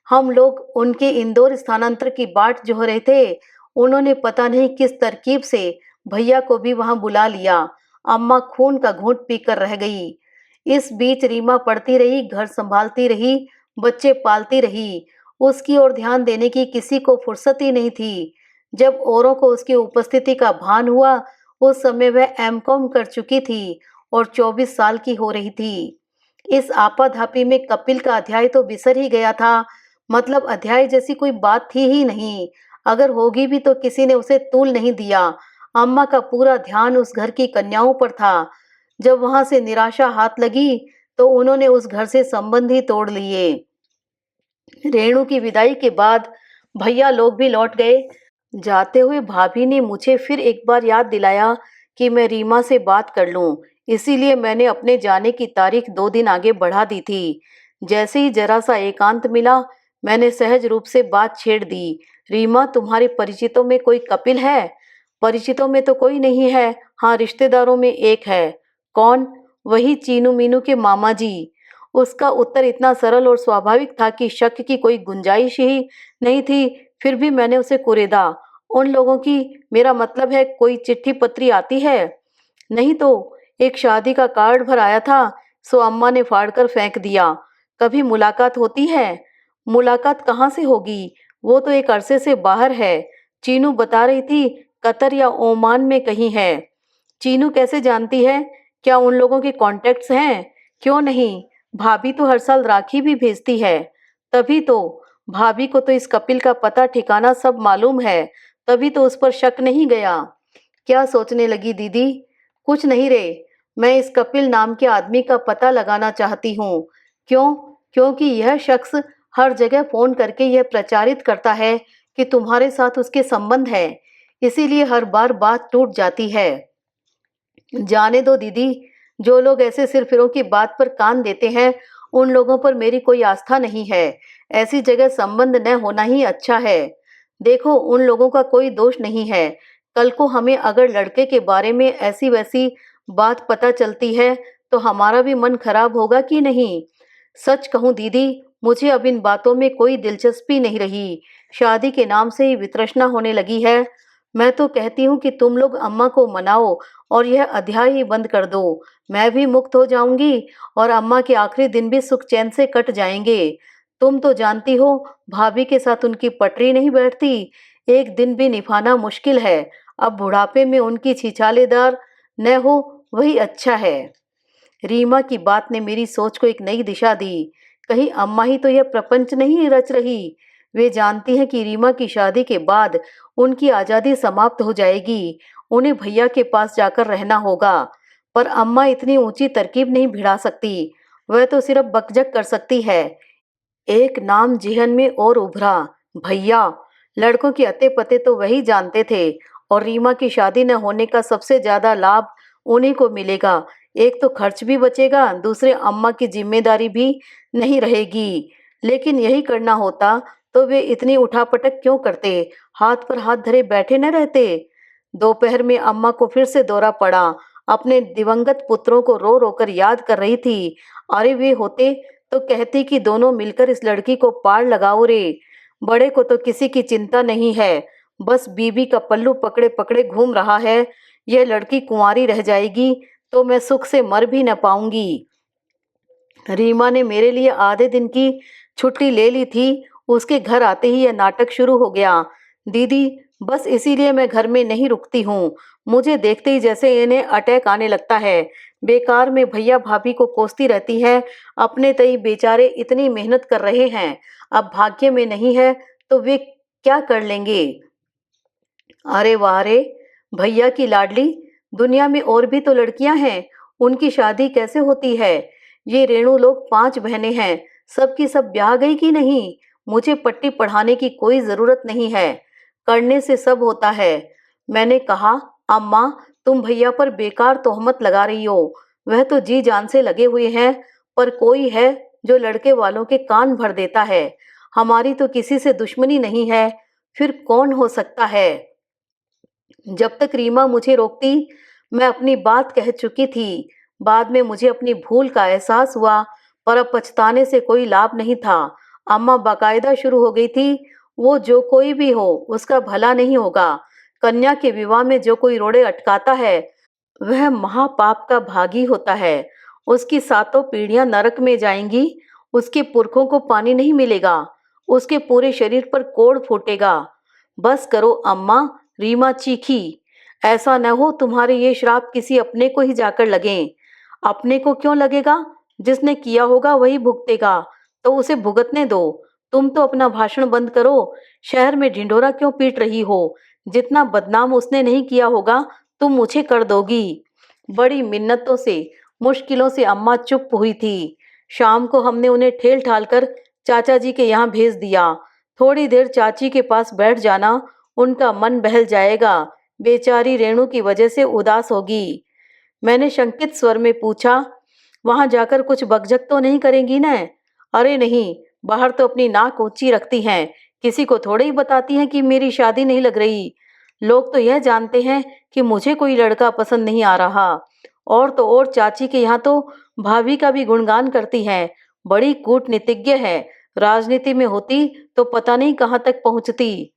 हम लोग उनके इंदौर स्थानांतरण की बाट जोह रहे थे। उन्होंने पता नहीं किस तरकीब से भैया को भी वहां बुला लिया। अम्मा खून का घूंट पीकर रह गई। इस बीच रीमा पढ़ती रही, घर संभालती रही, बच्चे पालती रही। उसकी ओर ध्यान देने की किसी को फुर्सत ही नहीं थी। जब औरों को उसकी उपस्थिति का भान हुआ, उस समय वह एमकॉम कर चुकी थी और 24 साल की हो रही थी। इस आपाधापी में कपिल का अध्याय तो बिसर ही गया था। मतलब अध्याय जैसी कोई बात थी ही नहीं। अगर होगी भी तो किसी ने उसे तूल नहीं दिया। अम्मा का पूरा ध्यान उस घर की कन्याओं पर था। जब वहां से निराशा हाथ लगी तो उन्होंने उस घर से संबंध ही तोड़ लिए। रेणु की विदाई के बाद भैया लोग भी लौट गए। जाते हुए भाभी ने मुझे फिर एक बार याद दिलाया कि मैं रीमा से बात कर लूं। इसीलिए मैंने अपने जाने की तारीख 2 दिन आगे बढ़ा दी थी। जैसे ही जरा सा एकांत मिला, मैंने सहज रूप से बात छेड़ दी। रीमा, तुम्हारे परिचितों में कोई कपिल है? परिचितों में तो कोई नहीं है। हाँ, रिश्तेदारों में एक है। कौन? वही चीनू मीनू के मामा जी। उसका उत्तर इतना सरल और स्वाभाविक था कि शक की कोई गुंजाइश ही नहीं थी। फिर भी मैंने उसे कुरेदा। उन लोगों की, मेरा मतलब है, कोई चिट्ठी पत्री आती है? नहीं तो। एक शादी का कार्ड भर आया था, सो अम्मा ने फाड़कर फेंक दिया। कभी मुलाकात होती है? मुलाकात कहाँ से होगी? वो तो एक अरसे से बाहर है। चीनू बता रही थी कतर या ओमान में कहीं है। चीनू कैसे जानती है? क्या उन लोगों के कॉन्टेक्ट्स हैं? क्यों नहीं, भाभी तो हर साल राखी भी भेजती है। तभी तो। भाभी को तो इस कपिल का पता ठिकाना सब मालूम है। तभी तो उस पर शक नहीं गया। क्या सोचने लगी दीदी? कुछ नहीं रे। मैं इस कपिल नाम के आदमी का पता लगाना चाहती हूँ। क्यों? क्योंकि यह शख्स हर जगह फोन करके यह प्रचारित करता है कि तुम्हारे साथ उसके संबंध है। इसीलिए हर बार बात टूट जाती है। जाने दो दीदी। जो लोग ऐसे सिरफिरों की बात पर कान देते हैं, उन लोगों पर मेरी कोई आस्था नहीं है। ऐसी जगह संबंध न होना ही अच्छा है। देखो, उन लोगों का कोई दोष नहीं है। कल को हमें अगर लड़के के बारे में ऐसी वैसी बात पता चलती है तो हमारा भी मन खराब होगा कि नहीं? सच कहूं दीदी, मुझे अब इन बातों में कोई दिलचस्पी नहीं रही। शादी के नाम से ही वितृष्णा होने लगी है। मैं तो कहती हूँ कि तुम लोग अम्मा को मनाओ और यह अध्याय ही बंद कर दो। मैं भी मुक्त हो जाऊंगी और अम्मा के आखिरी दिन भी सुख चैन से कट जाएंगे। तुम तो जानती हो, भाभी के साथ उनकी पटरी नहीं बैठती। एक दिन भी निभाना मुश्किल है। अब बुढ़ापे में उनकी छिछालेदार न हो, वही अच्छा है। रीमा की बात ने मेरी सोच को एक नई दिशा दी। कहीं अम्मा ही तो यह प्रपंच नहीं रच रही? वे जानती हैं कि रीमा की शादी के बाद उनकी आजादी समाप्त हो जाएगी। उन्हें भैया के पास जाकर रहना होगा। पर अम्मा इतनी ऊंची तरकीब नहीं भिड़ा सकती। वह तो सिर्फ बकझक कर सकती है। एक नाम जेहन में और उभरा, भैया। लड़कों के अते पते तो वही जानते थे। और रीमा की शादी न होने का सबसे ज्यादा लाभ उन्हीं को मिलेगा। एक तो खर्च भी बचेगा, दूसरे अम्मा की जिम्मेदारी भी नहीं रहेगी। लेकिन यही करना होता तो वे इतनी उठापटक क्यों करते? हाथ पर हाथ धरे बैठे न रहते। दोपहर में अम्मा को फिर से दौरा पड़ा। अपने दिवंगत पुत्रों को रो रो कर याद कर रही थी। अरे वे होते तो कहती कि दोनों मिलकर इस लड़की को पार लगाओ रे। बड़े को तो किसी की चिंता नहीं है, बस बीबी का पल्लू पकड़े पकड़े घूम रहा है। यह लड़की कुंवारी रह जाएगी तो मैं सुख से मर भी न पाऊंगी। रीमा ने मेरे लिए आधे दिन की छुट्टी ले ली थी। उसके घर आते ही यह नाटक शुरू हो गया। दीदी, बस इसीलिए मैं घर में नहीं रुकती हूँ। मुझे देखते ही जैसे इन्हें अटैक आने लगता है। बेकार में भैया भाभी को कोसती रहती है। अपने तई बेचारे इतनी मेहनत कर रहे हैं। अब भाग्य में नहीं है तो वे क्या कर लेंगे? अरे वाह रे, भैया की लाडली। दुनिया में और भी तो लड़कियां हैं। उनकी शादी कैसे होती है? ये रेणु लोग 5 बहनें हैं। सबकी सब ब्याह गई कि नहीं? मुझे पट्टी पढ़ाने की कोई जरूरत नहीं है। करने से सब होता है। मैंने कहा, अम्मा, तुम भैया पर बेकार तोहमत लगा रही हो। वह तो जी जान से लगे हुए हैं। पर कोई है जो लड़के वालों के कान भर देता है। हमारी तो किसी से दुश्मनी नहीं है। फिर कौन हो सकता है? जब तक रीमा मुझे रोकती, मैं अपनी बात कह चुकी थी। बाद में मुझे अपनी भूल का एहसास हुआ, पर अब पछताने से कोई लाभ नहीं था। अम्मा बाकायदा शुरू हो गई थी, वो जो कोई भी हो उसका भला नहीं होगा। कन्या के विवाह में जो कोई रोड़े अटकाता है वह महापाप का भागी होता है। उसकी सातों पीढ़ियां नरक में जाएंगी, उसके पुरखों को पानी नहीं मिलेगा, उसके पूरे शरीर पर कोढ़ फूटेगा। बस करो अम्मा, रीमा चीखी। ऐसा न हो तुम्हारे ये श्राप किसी अपने को ही जाकर लगे। अपने को क्यों लगेगा? जिसने किया होगा वही भुगतेगा, तो उसे भुगतने दो। तुम तो अपना भाषण बंद करो। शहर में ढिंढोरा क्यों पीट रही हो? जितना बदनाम उसने नहीं किया होगा तुम मुझे कर दोगी। बड़ी मिन्नतों से, मुश्किलों से अम्मा चुप हुई थी। शाम को हमने उन्हें ठेल ठाल कर चाचा जी के यहाँ भेज दिया। थोड़ी देर चाची के पास बैठ जाना, उनका मन बहल जाएगा। बेचारी रेणु की वजह से उदास होगी। मैंने शंकित स्वर में पूछा, वहां जाकर कुछ बकझक तो नहीं करेंगी न? अरे नहीं, बाहर तो अपनी नाक ऊंची रखती हैं, किसी को थोड़े ही बताती हैं कि मेरी शादी नहीं लग रही। लोग तो यह जानते हैं कि मुझे कोई लड़का पसंद नहीं आ रहा। और तो और चाची के यहाँ तो भाभी का भी गुणगान करती हैं, बड़ी कूटनीतिज्ञ है। राजनीति में होती तो पता नहीं कहाँ तक पहुंचती।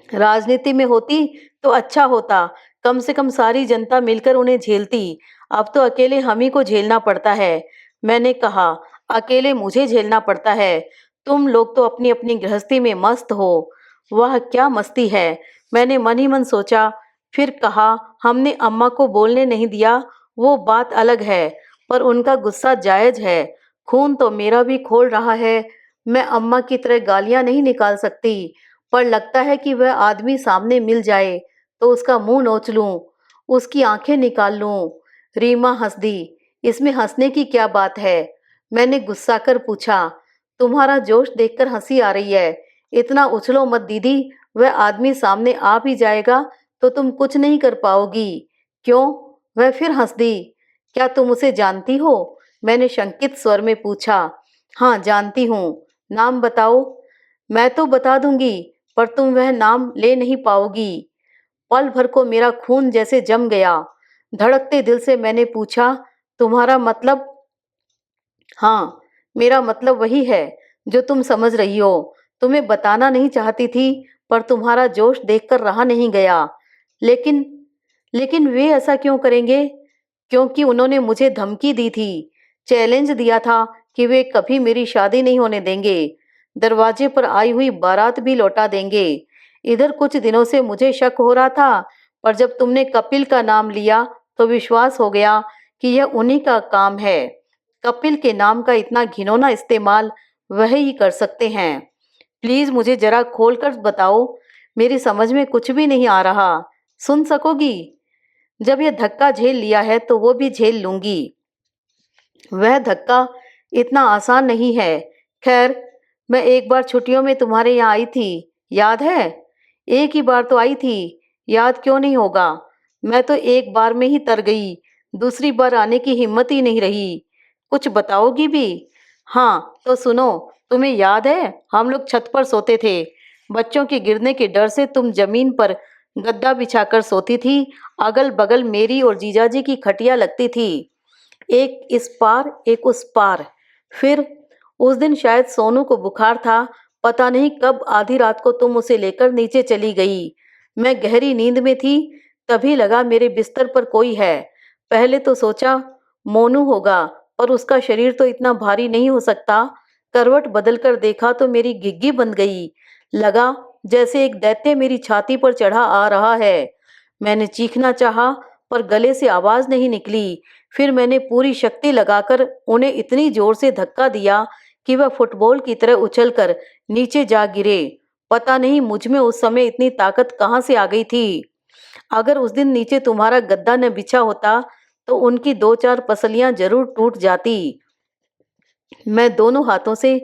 राजनीति में होती तो अच्छा होता, कम से कम सारी जनता मिलकर उन्हें झेलती। अब तो अकेले हम ही को झेलना पड़ता है। मैंने कहा, अकेले मुझे झेलना पड़ता है? तुम लोग तो अपनी अपनी गृहस्थी में मस्त हो। वह क्या मस्ती है, मैंने मन ही मन सोचा। फिर कहा, हमने अम्मा को बोलने नहीं दिया वो बात अलग है, पर उनका गुस्सा जायज है। खून तो मेरा भी खोल रहा है। मैं अम्मा की तरह गालियां नहीं निकाल सकती, पर लगता है कि वह आदमी सामने मिल जाए तो उसका मुंह नोच लूं, उसकी आंखें निकाल लूं। रीमा हंस दी। इसमें हंसने की क्या बात है? मैंने गुस्सा कर पूछा। तुम्हारा जोश देखकर हंसी आ रही है। इतना उछलो मत दीदी, वह आदमी सामने आ भी जाएगा तो तुम कुछ नहीं कर पाओगी। क्यों? वह फिर हंस दी। क्या तुम उसे जानती हो? मैंने शंकित स्वर में पूछा। हाँ, जानती हूँ। नाम बताओ। मैं तो बता दूंगी, पर तुम वह नाम ले नहीं पाओगी। पल भर को मेरा खून जैसे जम गया। धड़कते दिल से मैंने पूछा, तुम्हारा मतलब? हाँ, मेरा मतलब वही है जो तुम समझ रही हो। तुम्हें बताना नहीं चाहती थी, पर तुम्हारा जोश देखकर रहा नहीं गया। लेकिन लेकिन वे ऐसा क्यों करेंगे? क्योंकि उन्होंने मुझे धमकी दी थी, चैलेंज दिया था कि वे कभी मेरी शादी नहीं होने देंगे, दरवाजे पर आई हुई बारात भी लौटा देंगे। इधर कुछ दिनों से मुझे शक हो रहा था, पर जब तुमने कपिल का नाम लिया तो विश्वास हो गया कि यह उन्हीं का काम है। कपिल के नाम का इतना घिनौना इस्तेमाल वह ही कर सकते हैं। प्लीज मुझे जरा खोल कर बताओ, मेरी समझ में कुछ भी नहीं आ रहा। सुन सकोगी? जब यह धक्का झेल लिया है तो वो भी झेल लूंगी। वह धक्का इतना आसान नहीं है। खैर, मैं एक बार छुट्टियों में तुम्हारे यहाँ आई थी, याद है? एक ही बार तो आई थी, याद क्यों नहीं होगा? मैं तो एक बार में ही तर गई, दूसरी बार आने की हिम्मत ही नहीं रही। कुछ बताओगी भी? हाँ तो सुनो। तुम्हें याद है हम लोग छत पर सोते थे? बच्चों के गिरने के डर से तुम जमीन पर गद्दा बिछाकर सोती थी। अगल बगल मेरी और जीजाजी की खटिया लगती थी, एक इस पार एक उस पार। फिर उस दिन शायद सोनू को बुखार था, पता नहीं कब आधी रात को तुम उसे लेकर नीचे चली गई। मैं गहरी नींद में थी, तभी लगा मेरे बिस्तर पर कोई है। पहले तो सोचा मोनू होगा, पर उसका शरीर तो इतना भारी नहीं हो सकता। करवट बदलकर देखा तो मेरी घिग्गी बंध गई। लगा जैसे एक दैत्य मेरी छाती पर चढ़ा आ रहा है। मैंने चीखना चाहा, पर गले से आवाज नहीं निकली। फिर मैंने पूरी शक्ति लगाकर उन्हें इतनी जोर से धक्का दिया कि वह फुटबॉल की तरह उछलकर नीचे जा गिरे। पता नहीं मुझ में उस समय इतनी ताकत कहाँ से आ गई थी। अगर उस दिन नीचे तुम्हारा गद्दा न बिछा होता तो उनकी दो चार पसलियां जरूर टूट जाती। मैं दोनों हाथों से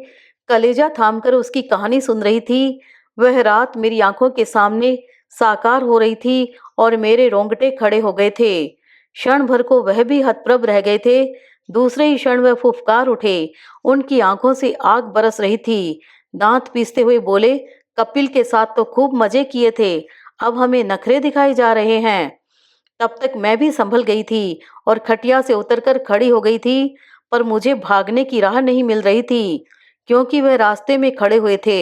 कलेजा थामकर उसकी कहानी सुन रही थी। वह रात मेरी आंखों के सामने साकार हो रही थी और मेरे रोंगटे खड़े हो गए थे। क्षण भर को वह भी हतप्रभ रह गए थे। दूसरे ही क्षण वह फुफकार उठे। उनकी आंखों से आग बरस रही थी। दांत पीसते हुए बोले, कपिल के साथ तो खूब मजे किए थे, अब हमें नखरे दिखाए जा रहे हैं। तब तक मैं भी संभल गई थी और खटिया से उतरकर खड़ी हो गई थी, पर मुझे भागने की राह नहीं मिल रही थी, क्योंकि वह रास्ते में खड़े हुए थे।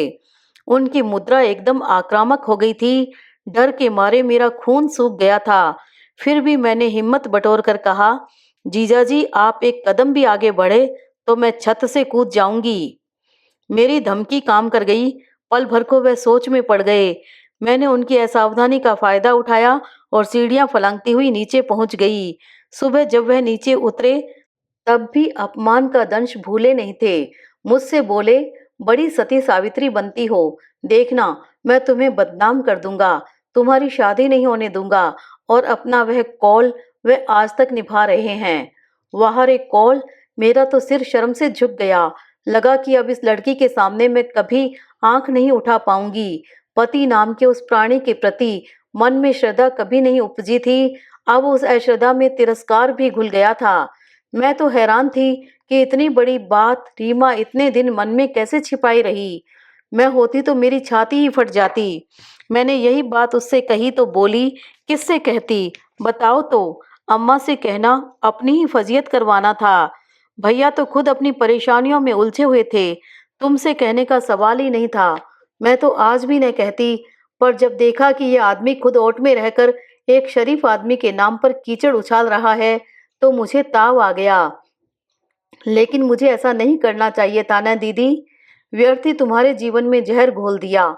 उनकी मुद्रा एकदम आक्रामक हो गई थी। डर के मारे मेरा खून सूख गया था। फिर भी मैंने हिम्मत बटोर कर कहा, जीजाजी आप एक कदम भी आगे बढ़े तो मैं छत से कूद जाऊंगी। मेरी धमकी काम कर गई। पल भर को वह सोच में पड़ गए। मैंने उनकी असावधानी का फायदा उठाया और सीढ़ियां फलांगती हुई नीचे पहुंच गई। सुबह जब वह नीचे उतरे तब भी अपमान का दंश भूले नहीं थे। मुझसे बोले, बड़ी सती सावित्री बनती हो, देखना मैं तुम्हें बदनाम कर दूंगा, तुम्हारी शादी नहीं होने दूंगा। और अपना वह कौल वे आज तक निभा रहे हैं। वाह रे कौल, मेरा तो सिर शर्म से झुक गया। लगा कि अब इस लड़की के सामने मैं कभी आंख नहीं उठा पाऊंगी। पति नाम के उस प्राणी के प्रति मन में श्रद्धा कभी नहीं उपजी थी। अब उस अश्रद्धा में तिरस्कार भी घुल गया था। मैं तो हैरान थी कि इतनी बड़ी बात रीमा इतने दिन मन में कैसे छिपाई रही। मैं होती तो मेरी छाती ही फट जाती। मैंने यही बात उससे कही तो बोली, किससे कहती बताओ तो। अम्मा से कहना अपनी ही फजीयत करवाना था। भैया तो खुद अपनी परेशानियों में उलझे हुए थे, तुमसे कहने का सवाल ही नहीं था। मैं तो आज भी नहीं कहती, पर जब देखा कि यह आदमी खुद ओट में रहकर एक शरीफ आदमी के नाम पर कीचड़ उछाल रहा है तो मुझे ताव आ गया। लेकिन मुझे ऐसा नहीं करना चाहिए था ना दीदी। व्यर्थ ही तुम्हारे जीवन में जहर घोल दिया।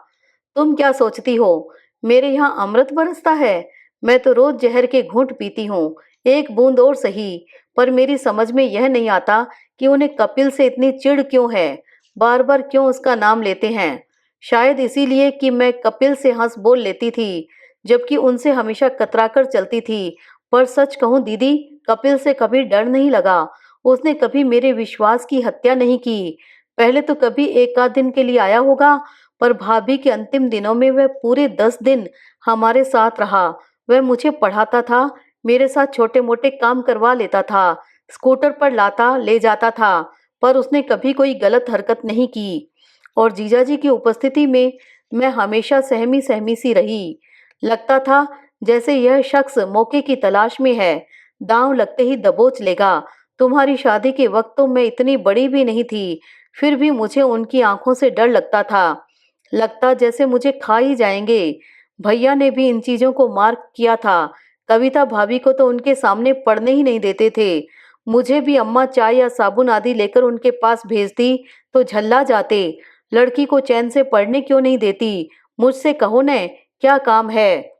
तुम क्या सोचती हो मेरे यहाँ अमृत बरसता है? मैं तो रोज जहर के घूंट पीती हूँ, एक बूंद और सही। पर मेरी समझ में यह नहीं आता कि उन्हें कपिल से इतनी चिढ़ क्यों है, बार बार क्यों उसका नाम लेते हैं। शायद इसीलिए कि मैं कपिल से हंस बोल लेती थी, जबकि उनसे हमेशा कतरा कर चलती थी। पर सच कहूँ दीदी, कपिल से कभी डर नहीं लगा। उसने कभी मेरे विश्वास की हत्या नहीं की। पहले तो कभी एक आध दिन के लिए आया होगा, पर भाभी के अंतिम दिनों में वह पूरे 10 दिन हमारे साथ रहा। वह मुझे पढ़ाता था, मेरे साथ छोटे मोटे काम करवा लेता था, स्कूटर पर लाता ले जाता था, पर उसने कभी कोई गलत हरकत नहीं की। और जीजाजी की उपस्थिति में मैं हमेशा सहमी सहमी सी रही। लगता था जैसे यह शख्स मौके की तलाश में है, दांव लगते ही दबोच लेगा। तुम्हारी शादी के वक्त तो मैं इतनी बड़ी भी नहीं थी, फिर भी मुझे उनकी आंखों से डर लगता था। लगता जैसे मुझे खा ही जाएंगे। भैया ने भी इन चीजों को मार्क किया था। कविता भाभी को तो उनके सामने पढ़ने ही नहीं देते थे। मुझे भी अम्मा चाय या साबुन आदि लेकर उनके पास भेजती तो झल्ला जाते। लड़की को चैन से पढ़ने क्यों नहीं देती? मुझसे कहो न, क्या काम है?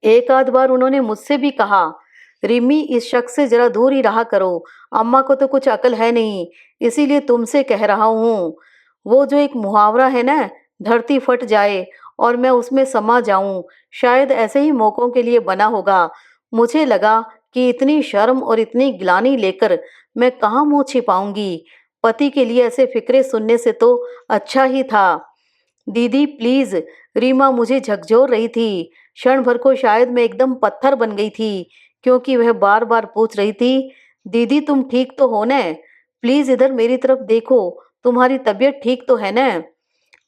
एक आध बार उन्होंने मुझसे भी कहा, रिमी इस शख्स से जरा दूर ही रहा करो, अम्मा को तो कुछ अकल है नहीं, इसीलिए तुमसे कह रहा हूँ। वो जो एक मुहावरा है ना, धरती फट जाए और मैं उसमें समा जाऊं, शायद ऐसे ही मौकों के लिए बना होगा। मुझे लगा कि इतनी शर्म और इतनी गिलानी लेकर मैं कहाँ मुंह छिपाऊंगी। पति के लिए ऐसे फिक्रे सुनने से तो अच्छा ही था। दीदी प्लीज, रीमा मुझे झकझोर रही थी। क्षण भर को शायद मैं एकदम पत्थर बन गई थी, क्योंकि वह बार बार पूछ रही थी, दीदी तुम ठीक तो हो न? प्लीज इधर मेरी तरफ देखो, तुम्हारी तबीयत ठीक तो है न?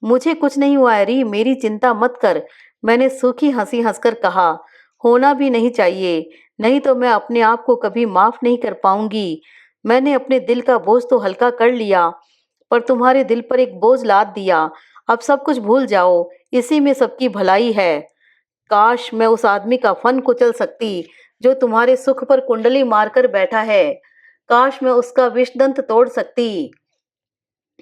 मुझे कुछ नहीं हुआ है री, मेरी चिंता मत कर, मैंने सूखी हंसी हंसकर कहा। होना भी नहीं चाहिए, नहीं तो मैं अपने आप को कभी माफ नहीं कर पाऊंगी। मैंने अपने दिल का बोझ तो हल्का कर लिया, पर तुम्हारे दिल पर एक बोझ लाद दिया। अब सब कुछ भूल जाओ, इसी में सबकी भलाई है। काश मैं उस आदमी का फन कुचल सकती जो तुम्हारे सुख पर कुंडली मारकर बैठा है। काश मैं उसका विषदंत तोड़ सकती।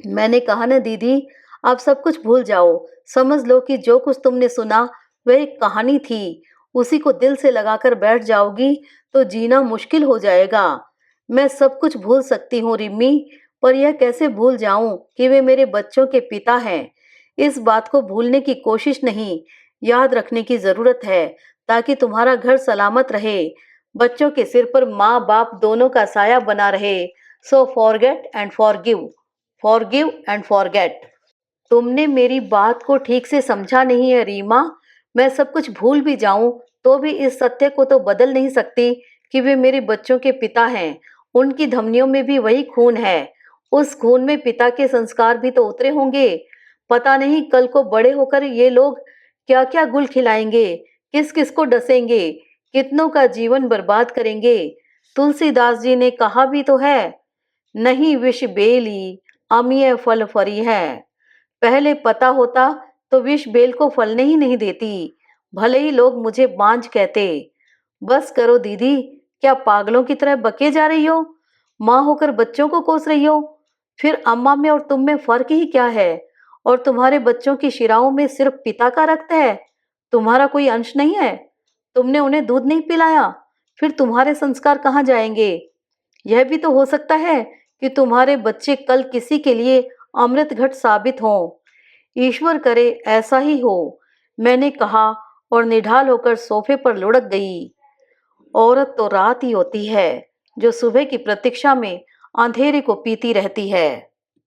मैंने कहा ना दीदी, आप सब कुछ भूल जाओ। समझ लो कि जो कुछ तुमने सुना वह एक कहानी थी। उसी को दिल से लगाकर बैठ जाओगी तो जीना मुश्किल हो जाएगा। मैं सब कुछ भूल सकती हूँ रिम्मी, पर यह कैसे भूल जाऊं कि वे मेरे बच्चों के पिता हैं। इस बात को भूलने की कोशिश नहीं, याद रखने की जरूरत है, ताकि तुम्हारा घर सलामत रहे, बच्चों के सिर पर माँ बाप दोनों का साया बना रहे। So forget and forgive, forgive and forget. तुमने मेरी बात को ठीक से समझा नहीं है रीमा। मैं सब कुछ भूल भी जाऊं तो भी इस सत्य को तो बदल नहीं सकती कि वे मेरे बच्चों के पिता हैं। उनकी धमनियों में भी वही खून है। उस खून में पिता के संस्कार भी तो उतरे होंगे। पता नहीं कल को बड़े होकर ये लोग क्या क्या गुल खिलाएंगे, किस किस को डसेंगे, कितनों का जीवन बर्बाद करेंगे। तुलसीदास जी ने कहा भी तो है, नहीं विष बेली अमिय फल फरी है। पहले पता होता तो विष बेल को फलने ही नहीं देती। भले ही लोग मुझे बांझ कहते। बस करो दीदी, क्या पागलों की तरह बके जा रही हो? माँ होकर बच्चों को कोस रही हो? फिर अम्मा में और तुम में फर्क ही क्या है? और तुम्हारे बच्चों की शिराओं में सिर्फ पिता का रक्त है, तुम्हारा कोई अंश नहीं है। तुमने उन्हें दूध नहीं पिलाया, फिर तुम्हारे संस्कार कहाँ जाएंगे? यह भी तो हो सकता है कि तुम्हारे बच्चे कल किसी के लिए अमृत घट साबित हों। ईश्वर करे ऐसा ही हो, मैंने कहा और निढाल होकर सोफे पर लुढ़क गई। औरत तो रात ही होती है जो सुबह की प्रतीक्षा में अंधेरे को पीती रहती है।